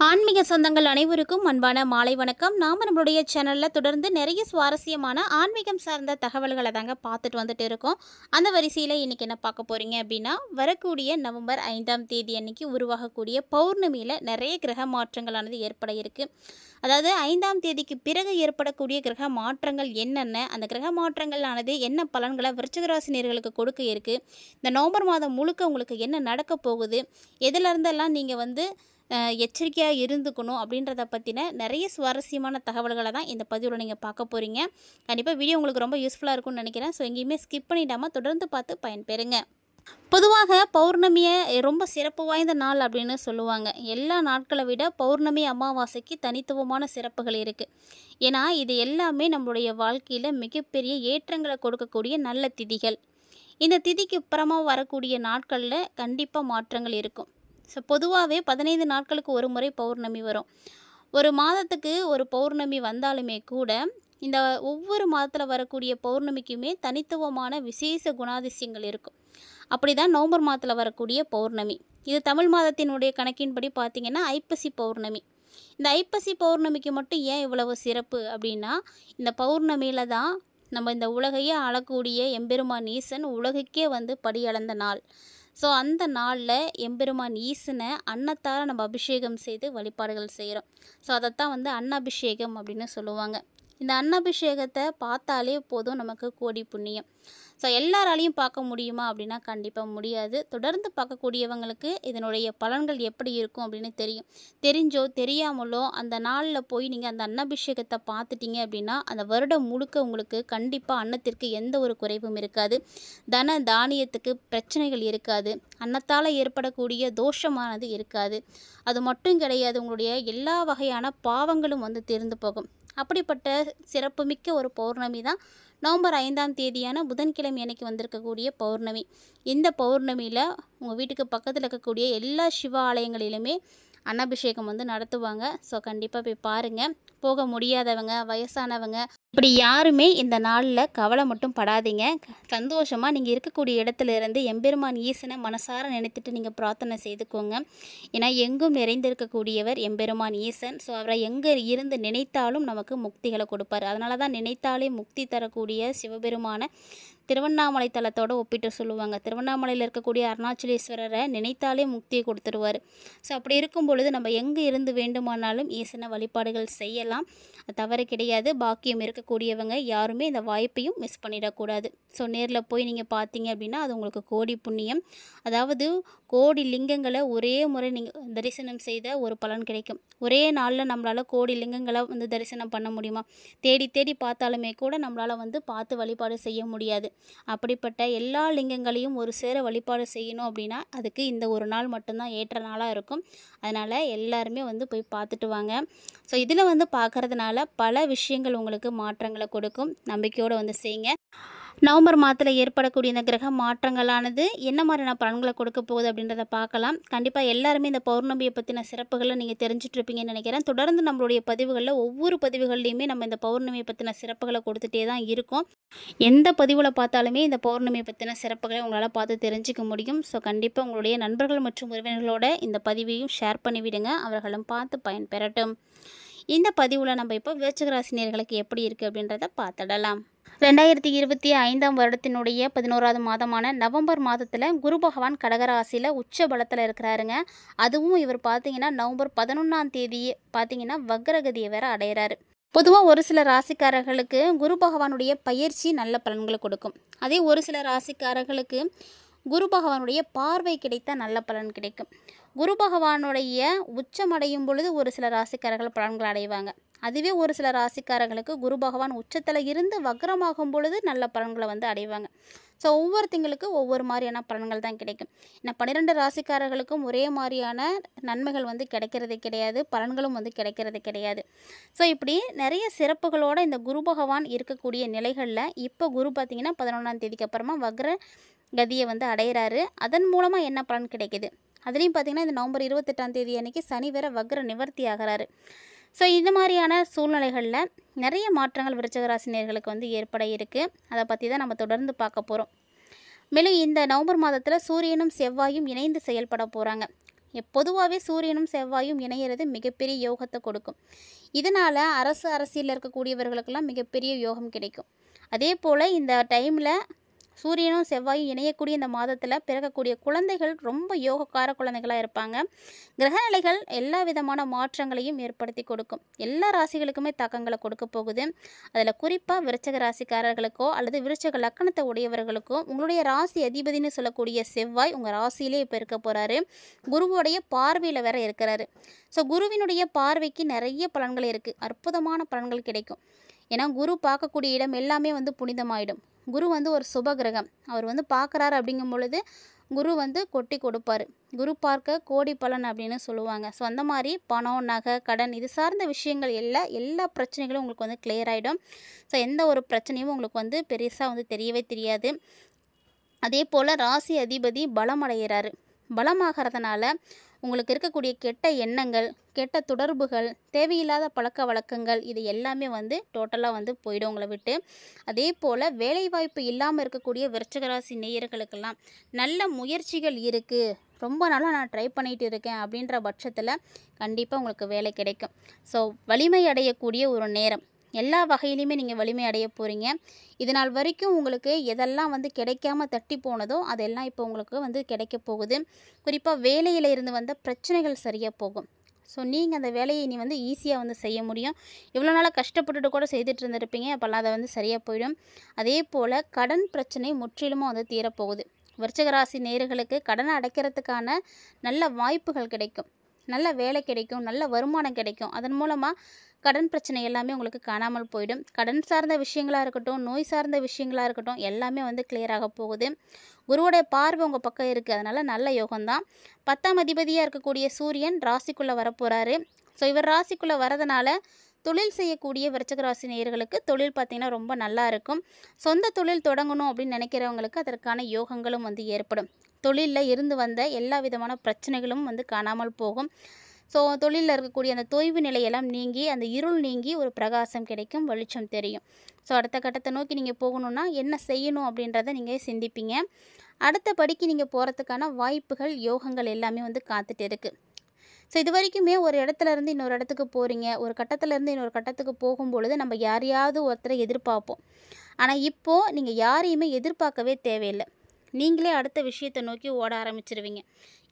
ஆன்மீக சொந்தங்கள் அனைவருக்கும் அன்பான மாலை வணக்கம். நாம் நம்மளுடைய சேனலில் தொடர்ந்து நிறைய சுவாரஸ்யமான ஆன்மீகம் சார்ந்த தகவல்களை தாங்க பார்த்துட்டு வந்துட்டு இருக்கோம். அந்த வரிசையில் இன்றைக்கி என்ன பார்க்க போகிறீங்க அப்படின்னா, வரக்கூடிய நவம்பர் 5ஆம் தேதி அன்னைக்கு உருவாகக்கூடிய பௌர்ணமியில் நிறைய கிரக மாற்றங்களானது ஏற்பட இருக்குது. அதாவது 5ஆம் தேதிக்கு பிறகு ஏற்படக்கூடிய கிரக மாற்றங்கள் என்னென்ன, அந்த கிரக மாற்றங்களானது என்ன பலன்களை விருச்சிகராசினியர்களுக்கு கொடுக்க இருக்குது, இந்த நவம்பர் மாதம் முழுக்க உங்களுக்கு என்ன நடக்க போகுது, எதுலேருந்தெல்லாம் நீங்கள் எச்சரிக்கையாக இருந்துக்கணும் அப்படின்றத பற்றின நிறைய சுவாரஸ்யமான தகவல்களை தான் இந்த பதிவில் நீங்கள் பார்க்க போகிறீங்க. கண்டிப்பாக வீடியோ உங்களுக்கு ரொம்ப யூஸ்ஃபுல்லாக இருக்கும்னு நினைக்கிறேன். ஸோ எங்கேயுமே ஸ்கிப் பண்ணிடாமல் தொடர்ந்து பார்த்து பயன்பெறுங்க. பொதுவாக பௌர்ணமியை ரொம்ப சிறப்பு வாய்ந்த நாள் அப்படின்னு சொல்லுவாங்க. எல்லா நாட்களை விட பௌர்ணமி அமாவாசைக்கு தனித்துவமான சிறப்புகள் இருக்குது. ஏன்னா இது எல்லாமே நம்மளுடைய வாழ்க்கையில் மிகப்பெரிய ஏற்றங்களை கொடுக்கக்கூடிய நல்ல திதிகள். இந்த திதிக்கு அப்புறமா வரக்கூடிய நாட்களில் கண்டிப்பாக மாற்றங்கள் இருக்கும். ஸோ பொதுவாகவே 15 நாட்களுக்கு ஒரு முறை பௌர்ணமி வரும். ஒரு மாதத்துக்கு ஒரு பௌர்ணமி வந்தாலுமே கூட இந்த ஒவ்வொரு மாதத்தில் வரக்கூடிய பௌர்ணமிக்குமே தனித்துவமான விசேஷ குணாதிசயங்கள் இருக்கும். அப்படி தான் நவம்பர் மாதத்தில் வரக்கூடிய பௌர்ணமி. இது தமிழ் மாதத்தினுடைய கணக்கின்படி பார்த்திங்கன்னா ஐப்பசி பௌர்ணமி. இந்த ஐப்பசி பௌர்ணமிக்கு மட்டும் ஏன் இவ்வளவு சிறப்பு அப்படின்னா, இந்த பௌர்ணமியில் தான் நம்ம இந்த உலகையே ஆளக்கூடிய எம்பெருமான் ஈசன் உலகுக்கே படியளந்த நாள். ஸோ அந்த நாளில் எம்பெருமான் ஈசனை அன்னத்தால் நம்ம அபிஷேகம் செய்து வழிபாடுகள் செய்கிறோம். ஸோ அதைத்தான் அன்னாபிஷேகம் அப்படின்னு சொல்லுவாங்க. இந்த அன்னாபிஷேகத்தை பார்த்தாலே போதும் நமக்கு கோடி புண்ணியம். ஸோ எல்லாராலையும் பார்க்க முடியுமா அப்படின்னா கண்டிப்பாக முடியாது. தொடர்ந்து பார்க்கக்கூடியவங்களுக்கு இதனுடைய பலன்கள் எப்படி இருக்கும் அப்படின்னு தெரியும். தெரிஞ்சோ தெரியாமலோ அந்த நாளில் போய் நீங்கள் அந்த அன்னாபிஷேகத்தை பார்த்துட்டீங்க அப்படின்னா அந்த வருடம் முழுக்க உங்களுக்கு கண்டிப்பாக அன்னத்திற்கு எந்த ஒரு குறைவும் இருக்காது. தன தானியத்துக்கு பிரச்சனைகள் இருக்காது. அன்னத்தால் ஏற்படக்கூடிய தோஷமானது இருக்காது. அது மட்டும் கிடையாது, உங்களுடைய எல்லா வகையான பாவங்களும் தீர்ந்து போகும். அப்படிப்பட்ட சிறப்புமிக்க ஒரு பௌர்ணமி தான் நவம்பர் 5ஆம் தேதியான புதன்கிழமை அன்னைக்கு வந்திருக்கக்கூடிய பௌர்ணமி. இந்த பௌர்ணமியில் உங்கள் வீட்டுக்கு பக்கத்தில் இருக்கக்கூடிய எல்லா சிவ ஆலயங்களிலுமே அன்னாபிஷேகம் நடத்துவாங்க. ஸோ கண்டிப்பாக போய் பாருங்கள். போக முடியாதவங்க, வயசானவங்க, இப்படி யாருமே இந்த நாளில் கவலை மட்டும் படாதீங்க. சந்தோஷமாக நீங்கள் இருக்கக்கூடிய இடத்துல இருந்து எம்பெருமான் ஈசனை மனசார நினைத்துட்டு நீங்கள் பிரார்த்தனை செய்துக்கோங்க. ஏன்னா எங்கும் நிறைந்திருக்கக்கூடியவர் எம்பெருமான் ஈசன். ஸோ அவரை எங்கே இருந்து நினைத்தாலும் நமக்கு முக்திகளை கொடுப்பார். அதனால தான் நினைத்தாலே முக்தி தரக்கூடிய சிவபெருமான திருவண்ணாமலை தலத்தோடு ஒப்பிட்டு சொல்லுவாங்க. திருவண்ணாமலையில் இருக்கக்கூடிய அருணாச்சலேஸ்வரரை நினைத்தாலே முக்தியை கொடுத்துருவார். ஸோ அப்படி இருக்கும் பொழுது நம்ம எங்கே இருந்து வேண்டுமானாலும் ஈசனை வழிபாடுகள் செய்யலாம். தவறு கிடையாது. பாக்கியம் இருக்கக்கூடியவங்க யாருமே இந்த வாய்ப்பையும் மிஸ் பண்ணிடக்கூடாது. ஸோ நேரில் போய் நீங்கள் பார்த்தீங்க அப்படின்னா அது உங்களுக்கு கோடி புண்ணியம். அதாவது கோடி லிங்கங்களை ஒரே முறை நீங்கள் தரிசனம் செய்த ஒரு பலன் கிடைக்கும். ஒரே நாளில் நம்மளால் கோடி லிங்கங்களை தரிசனம் பண்ண முடியுமா? தேடி தேடி பார்த்தாலுமே கூட நம்மளால் பார்த்து வழிபாடு செய்ய முடியாது. அப்படிப்பட்ட எல்லா லிங்கங்களையும் ஒரு சேர வழிபாடு செய்யணும் அப்படின்னா அதுக்கு இந்த ஒரு நாள் மட்டும்தான் ஏற்ற நாளாக இருக்கும். அதனால் எல்லாருமே போய் பார்த்துட்டு வாங்க. ஸோ இதில் பார்க்குறதுனால பல விஷயங்கள் உங்களுக்கு மாற்றங்களை கொடுக்கும். நம்பிக்கையோடு செய்யுங்க. நவம்பர் மாதத்தில் ஏற்படக்கூடிய இந்த கிரக மாற்றங்களானது என்ன மாதிரியான பலன்களை கொடுக்க போகுது அப்படின்றத பார்க்கலாம். கண்டிப்பாக எல்லாருமே இந்த பௌர்ணமியை பற்றின சிறப்புகளை நீங்கள் தெரிஞ்சிட்ருப்பீங்கன்னு நினைக்கிறேன். தொடர்ந்து நம்மளுடைய பதிவுகளில் ஒவ்வொரு பதிவுகள்லையுமே நம்ம இந்த பௌர்ணமியை பற்றின சிறப்புகளை கொடுத்துட்டே தான் இருக்கோம். எந்த பதிவில் பார்த்தாலுமே இந்த பௌர்ணமியை பற்றின சிறப்புகளை உங்களால் பார்த்து தெரிஞ்சிக்க முடியும். ஸோ கண்டிப்பாக உங்களுடைய நண்பர்கள் மற்றும் உறவினர்களோட இந்த பதிவையும் ஷேர் பண்ணிவிடுங்க. அவர்களும் பார்த்து பயன்பெறட்டும். இந்த பதிவில் நம்ம இப்போ விருச்சிகராசினியர்களுக்கு எப்படி இருக்குது அப்படின்றத பார்த்துடலாம். 2025ஆம் வருடத்தினுடைய 11ஆவது மாதமான நவம்பர் மாதத்தில் குரு பகவான் கடகராசியில் உச்ச பலத்தில் இருக்கிறாருங்க. அதுவும் இவர் பார்த்தீங்கன்னா நவம்பர் 11ஆம் தேதி பார்த்தீங்கன்னா வக்ரகதியை வேற அடைகிறாரு. பொதுவாக ஒரு சில ராசிக்காரர்களுக்கு குரு பகவானுடைய பயிற்சி நல்ல பலன்களை கொடுக்கும். அதே ஒரு சில ராசிக்காரர்களுக்கு குரு பகவானுடைய பார்வை கிடைத்தால் நல்ல பலன் கிடைக்கும். குரு பகவானுடைய உச்சமடையும் பொழுது ஒரு சில ராசிக்காரர்கள் பலன்கள் அடைவாங்க. அதுவே ஒரு சில ராசிக்காரர்களுக்கு குரு பகவான் உச்சத்தில் இருந்து வக்ரமாகும் பொழுது நல்ல பலன்களை அடைவாங்க. ஸோ ஒவ்வொருத்தங்களுக்கு ஒவ்வொரு மாதிரியான பலன்கள் தான் கிடைக்கும். ஏன்னா 12 ராசிக்காரர்களுக்கும் ஒரே மாதிரியான நன்மைகள் கிடைக்கிறது கிடையாது, பலன்களும் கிடைக்கிறது கிடையாது. ஸோ இப்படி நிறைய சிறப்புகளோடு இந்த குரு பகவான் இருக்கக்கூடிய நிலைகளில் இப்போ குரு பார்த்திங்கன்னா 11ஆம் தேதிக்கு அப்புறமா வக்ர கதியை அடைகிறாரு. அதன் மூலமாக என்ன பலன் கிடைக்கிது? அதுலேயும் பார்த்திங்கன்னா இந்த நவம்பர் 28ஆம் தேதி அன்றைக்கி சனி வேற வக்ர நிவர்த்தி ஆகிறாரு. ஸோ இந்த மாதிரியான சூழ்நிலைகளில் நிறைய மாற்றங்கள் விருச்சிகராசினியர்களுக்கு ஏற்பட இருக்குது. அதை பற்றி தான் நம்ம தொடர்ந்து பார்க்க போகிறோம். மேலும் இந்த நவம்பர் மாதத்தில் சூரியனும் செவ்வாயும் இணைந்து செயல்பட போகிறாங்க. பொதுவாகவே சூரியனும் செவ்வாயும் இணையிறது மிகப்பெரிய யோகத்தை கொடுக்கும். இதனால் அரசியலில் இருக்கக்கூடியவர்களுக்கெல்லாம் மிகப்பெரிய யோகம் கிடைக்கும். அதே போல் இந்த டைமில் சூரியனும் செவ்வாயும் இணையக்கூடிய இந்த மாதத்தில் பிறக்கக்கூடிய குழந்தைகள் ரொம்ப யோகக்கார குழந்தைகளாக இருப்பாங்க. கிரகநிலைகள் எல்லா விதமான மாற்றங்களையும் ஏற்படுத்தி கொடுக்கும். எல்லா ராசிகளுக்குமே தாக்கங்களை கொடுக்க போகுது. அதில் குறிப்பாக விருச்சக ராசிக்காரர்களுக்கோ அல்லது விருச்சக லக்கணத்தை உடையவர்களுக்கோ உங்களுடைய ராசி அதிபதினு சொல்லக்கூடிய செவ்வாய் உங்கள் ராசியிலே இப்போ இருக்க போகிறாரு. குருவோடைய பார்வையில் வேற இருக்கிறாரு. ஸோ குருவினுடைய பார்வைக்கு நிறைய பலன்கள் இருக்குது. அற்புதமான பலன்கள் கிடைக்கும். ஏன்னா குரு பார்க்கக்கூடிய இடம் எல்லாமே புனிதமாயிடும். குரு ஒரு சுப கிரகம். அவர் பார்க்குறாரு அப்படிங்கும் பொழுது குரு கொட்டி கொடுப்பார். குரு பார்க்க கோடி பலன் அப்படின்னு சொல்லுவாங்க. ஸோ அந்த மாதிரி பணம், நகை, கடன் இது சார்ந்த விஷயங்கள் எல்லா பிரச்சனைகளும் உங்களுக்கு கிளியர் ஆகிடும். ஸோ எந்த ஒரு பிரச்சனையும் உங்களுக்கு பெருசாக தெரியவே தெரியாது. அதே போல் ராசி அதிபதி பலம் அடைகிறாரு. பலமாகறதுனால உங்களுக்கு இருக்கக்கூடிய கெட்ட எண்ணங்கள், கெட்ட தொடர்புகள், தேவையில்லாத பழக்க வழக்கங்கள் இது எல்லாமே டோட்டலாக போயிடும் உங்களை விட்டு. அதே போல் வேலைவாய்ப்பு இல்லாமல் இருக்கக்கூடிய விருச்சிக ராசி நேயர்களுக்கெல்லாம் நல்ல முயற்சிகள் இருக்குது, ரொம்ப நாளாக நான் ட்ரை பண்ணிகிட்டு இருக்கேன் அப்படின்ற பட்சத்தில் கண்டிப்பாக உங்களுக்கு வேலை கிடைக்கும். ஸோ வலிமை அடையக்கூடிய ஒரு நேரம். எல்லா வகையிலையுமே நீங்கள் வலிமை அடைய போகிறீங்க. இது நாள் வரைக்கும் உங்களுக்கு எதெல்லாம் கிடைக்காம தட்டி போனதோ அதெல்லாம் இப்போ உங்களுக்கு கிடைக்க போகுது. குறிப்பாக வேலையில் இருந்து வந்த பிரச்சனைகள் சரியாக போகும். ஸோ நீங்கள் அந்த வேலையை இனி ஈஸியாக செய்ய முடியும். இவ்வளோ நாளாக கஷ்டப்பட்டுட்டு கூட செய்துட்டு இருந்திருப்பீங்க, அப்போல்லாம் அதை சரியாக போயிடும். அதே போல் கடன் பிரச்சனை முற்றிலுமாக தீரப்போகுது. விருச்சிக ராசி நேயர்களுக்கு கடனை அடைக்கிறதுக்கான நல்ல வாய்ப்புகள் கிடைக்கும். நல்ல வேலை கிடைக்கும், நல்ல வருமானம் கிடைக்கும். அதன் மூலமாக கடன் பிரச்சனை எல்லாமே உங்களுக்கு காணாமல் போயிடும். கடன் சார்ந்த விஷயங்களாக இருக்கட்டும், நோய் சார்ந்த விஷயங்களாக இருக்கட்டும் எல்லாமே கிளியராக போகுது. குருவோடைய பார்வை உங்கள் பக்கம் இருக்குது. அதனால் நல்ல யோகம்தான். 10ஆம் அதிபதியாக இருக்கக்கூடிய சூரியன் ராசிக்குள்ளே வரப்போகிறாரு. ஸோ இவர் ராசிக்குள்ளே வரதுனால தொழில் செய்யக்கூடிய விருச்சிக ராசி நேயர்களுக்கு தொழில் பார்த்திங்கன்னா ரொம்ப நல்லா இருக்கும். சொந்த தொழில் தொடங்கணும் அப்படின்னு நினைக்கிறவங்களுக்கு அதற்கான யோகங்களும் ஏற்படும். தொழிலில் இருந்து வந்த எல்லா விதமான பிரச்சனைகளும் காணாமல் போகும். ஸோ தொழிலில் இருக்கக்கூடிய அந்த தொய்வு நிலையெல்லாம் நீங்கி, அந்த இருள் நீங்கி ஒரு பிரகாசம் கிடைக்கும், வெளிச்சம் தெரியும். ஸோ அடுத்த கட்டத்தை நோக்கி நீங்கள் போகணுன்னா என்ன செய்யணும் அப்படின்றத நீங்கள் சிந்திப்பீங்க. அடுத்த படிக்கு நீங்கள் போகிறதுக்கான வாய்ப்புகள், யோகங்கள் எல்லாமே காத்துட்டு இருக்குது. ஸோ இது வரைக்குமே ஒரு இடத்துலேருந்து இன்னொரு இடத்துக்கு போகிறீங்க, ஒரு கட்டத்துலேருந்து இன்னொரு கட்டத்துக்கு போகும்பொழுது நம்ம யாரையாவது ஒருத்தரை எதிர்பார்ப்போம். ஆனால் இப்போது நீங்கள் யாரையுமே எதிர்பார்க்கவே தேவையில்லை. நீங்களே அடுத்த விஷயத்தை நோக்கி ஓட ஆரம்பிச்சிருவீங்க.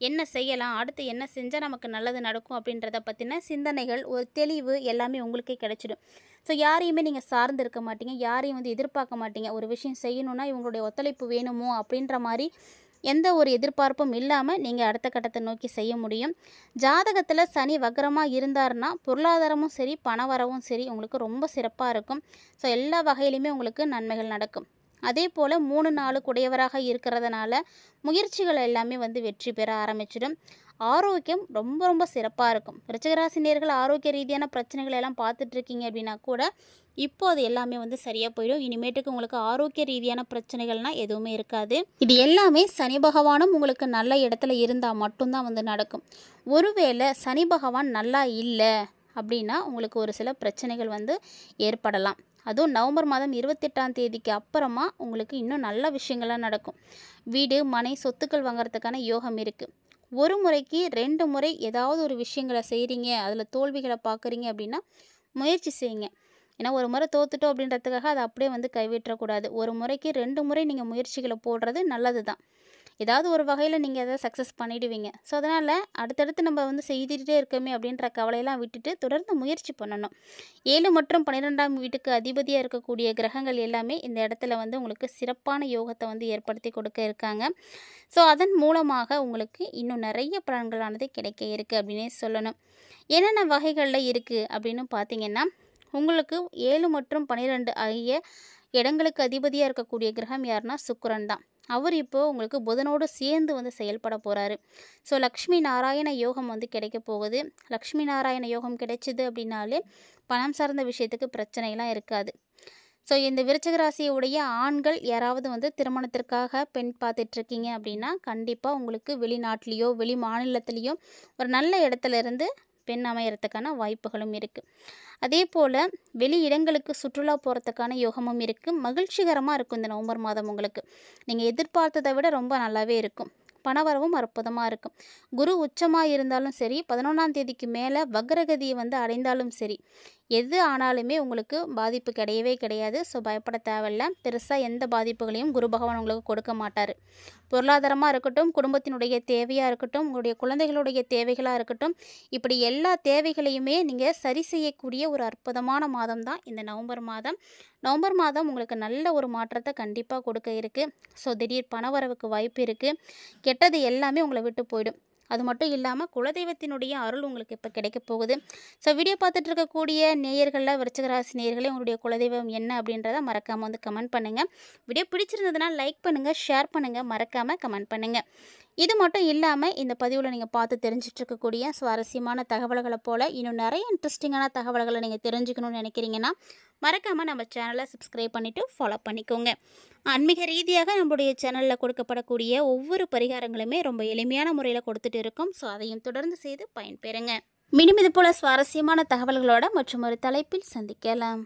என்ன செய்யலாம், அடுத்து என்ன செஞ்சால் நமக்கு நல்லது நடக்கும் அப்படின்றத பற்றின சிந்தனைகள், ஒரு தெளிவு எல்லாமே உங்களுக்கே கிடைச்சிடும். ஸோ யாரையுமே நீங்கள் சார்ந்து இருக்க மாட்டீங்க, யாரையும் எதிர்பார்க்க மாட்டீங்க. ஒரு விஷயம் செய்யணுன்னா இவங்களுடைய ஒத்துழைப்பு வேணுமோ அப்படின்ற மாதிரி எந்த ஒரு எதிர்பார்ப்பும் இல்லாமல் நீங்கள் அடுத்த கட்டத்தை நோக்கி செய்ய முடியும். ஜாதகத்தில் சனி வக்ரமாக இருந்தார்னா பொருளாதாரமும் சரி, பண வரவும் சரி உங்களுக்கு ரொம்ப சிறப்பாக இருக்கும். ஸோ எல்லா வகையிலுமே உங்களுக்கு நன்மைகள் நடக்கும். அதே போல் 3 4 உடையவராக இருக்கிறதுனால முயற்சிகள் எல்லாமே வெற்றி பெற ஆரம்பிச்சிடும். ஆரோக்கியம் ரொம்ப ரொம்ப சிறப்பாக இருக்கும். விருச்சிக ராசி நேயர்கள் ஆரோக்கிய ரீதியான பிரச்சனைகள் எல்லாம் பார்த்துட்ருக்கீங்க அப்படின்னா கூட இப்போ அது எல்லாமே சரியாக போயிடும். இனிமேட்டுக்கு உங்களுக்கு ஆரோக்கிய ரீதியான பிரச்சனைகள்னால் எதுவுமே இருக்காது. இது எல்லாமே சனி பகவானும் உங்களுக்கு நல்ல இடத்துல இருந்தால் மட்டும்தான் நடக்கும். ஒருவேளை சனி பகவான் நல்லா இல்லை அப்படின்னா உங்களுக்கு ஒரு சில பிரச்சனைகள் ஏற்படலாம். அதுவும் நவம்பர் மாதம் 28ஆம் தேதிக்கு அப்புறமா உங்களுக்கு இன்னும் நல்ல விஷயங்கள்லாம் நடக்கும். வீடு, மனை, சொத்துக்கள் வாங்கிறதுக்கான யோகம் இருக்குது. ஒரு முறைக்கு 2 முறை ஏதாவது ஒரு விஷயங்களை செய்கிறீங்க, அதில் தோல்விகளை பார்க்குறீங்க அப்படின்னா முயற்சி செய்யுங்க. ஏன்னா ஒரு முறை தோத்துட்டோம் அப்படின்றதுக்காக அதை அப்படியே கைவிட்டக்கூடாது. ஒரு முறைக்கு 2 முறை நீங்கள் முயற்சிகளை போடுறது நல்லது தான். ஏதாவது ஒரு வகையில் நீங்கள் அதை சக்ஸஸ் பண்ணிவிடுவீங்க. ஸோ அதனால் அடுத்தடுத்து நம்ம செய்துகிட்டே இருக்கோமே அப்படின்ற கவலையெல்லாம் விட்டுட்டு தொடர்ந்து முயற்சி பண்ணணும். 7 மற்றும் 12ஆம் வீட்டுக்கு அதிபதியாக இருக்கக்கூடிய கிரகங்கள் எல்லாமே இந்த இடத்துல உங்களுக்கு சிறப்பான யோகத்தை ஏற்படுத்தி கொடுக்க இருக்காங்க. ஸோ அதன் மூலமாக உங்களுக்கு இன்னும் நிறைய பலன்களானது கிடைக்க இருக்குது அப்படின்னே சொல்லணும். என்னென்ன வகைகளில் இருக்குது அப்படின்னு பார்த்தீங்கன்னா, உங்களுக்கு 7 மற்றும் 12 ஆகிய இடங்களுக்கு அதிபதியாக இருக்கக்கூடிய கிரகம் யாருன்னா சுக்கிரன் தான். அவர் இப்போது உங்களுக்கு புதனோடு சேர்ந்து செயல்பட போகிறாரு. ஸோ லக்ஷ்மி நாராயண யோகம் கிடைக்க போகுது. லக்ஷ்மி நாராயண யோகம் கிடைச்சிது அப்படின்னாலே பணம் சார்ந்த விஷயத்துக்கு பிரச்சனைலாம் இருக்காது. ஸோ இந்த விருச்சிக ராசியுடைய ஆண்கள் யாராவது திருமணத்திற்காக பெண் பார்த்துட்ருக்கீங்க அப்படின்னா கண்டிப்பாக உங்களுக்கு வெளிநாட்டிலையோ வெளி மாநிலத்திலையோ ஒரு நல்ல இடத்துல இருந்து பெண் அமையறதுக்கான வாய்ப்புகளும் இருக்குது. அதே போல் வெளி இடங்களுக்கு சுற்றுலா போகிறதுக்கான யோகமும் இருக்குது. மகிழ்ச்சிகரமாக இருக்கும் இந்த நவம்பர் மாதம் உங்களுக்கு. நீங்கள் எதிர்பார்த்ததை விட ரொம்ப நல்லாவே இருக்கும். பணவரவும் அற்புதமாக இருக்கும். குரு உச்சமாக இருந்தாலும் சரி, 11ஆம் தேதிக்கு மேலே வக்ரகதியை வந்து அடைந்தாலும் சரி, எது ஆனாலுமே உங்களுக்கு பாதிப்பு கிடையவே கிடையாது. ஸோ பயப்பட தேவையில்ல. பெருசாக எந்த பாதிப்புகளையும் குரு பகவான் உங்களுக்கு கொடுக்க மாட்டார். பொருளாதாரமாக இருக்கட்டும், குடும்பத்தினுடைய தேவையாக இருக்கட்டும், உங்களுடைய குழந்தைகளுடைய தேவைகளாக இருக்கட்டும், இப்படி எல்லா தேவைகளையுமே நீங்கள் சரி செய்யக்கூடிய ஒரு அற்புதமான மாதம் தான் இந்த நவம்பர் மாதம். நவம்பர் மாதம் உங்களுக்கு நல்ல ஒரு மாற்றத்தை கண்டிப்பாக கொடுக்க இருக்குது. ஸோ திடீர் பணவரவுக்கு வாய்ப்பு இருக்குது. கெட்டது எல்லாமே உங்களை விட்டு போயிடும். அது மட்டும் இல்லாமல் குலதெய்வத்தினுடைய அருள் உங்களுக்கு இப்போ கிடைக்க போகுது. ஸோ வீடியோ பார்த்துட்டு இருக்கக்கூடிய நேயர்களில் விருச்சிக ராசி நேயர்களே, உங்களுடைய குலதெய்வம் என்ன அப்படின்றத மறக்காமல் வந்து கமெண்ட் பண்ணுங்கள். வீடியோ பிடிச்சிருந்ததுன்னா லைக் பண்ணுங்கள், ஷேர் பண்ணுங்கள், மறக்காமல் கமெண்ட் பண்ணுங்கள். இது மட்டும் இல்லாமல் இந்த பதிவில் நீங்கள் பார்த்து தெரிஞ்சிட்ருக்கக்கூடிய சுவாரஸ்யமான தகவல்களை போல் இன்னும் நிறைய இன்ட்ரெஸ்டிங்கான தகவல்களை நீங்கள் தெரிஞ்சுக்கணும்னு நினைக்கிறீங்கன்னா மறக்காமல் நம்ம சேனலை சப்ஸ்கிரைப் பண்ணிவிட்டு ஃபாலோ பண்ணிக்கோங்க. ஆன்மீக ரீதியாக நம்மளுடைய சேனலில் கொடுக்கப்படக்கூடிய ஒவ்வொரு பரிகாரங்களுமே ரொம்ப எளிமையான முறையில் கொடுத்துட்டு இருக்கோம். ஸோ அதையும் தொடர்ந்து செய்து பயன்பெறுங்க. மீண்டும் இது போல் சுவாரஸ்யமான தகவல்களோட மற்றும் ஒரு தலைப்பில் சந்திக்கலாம்.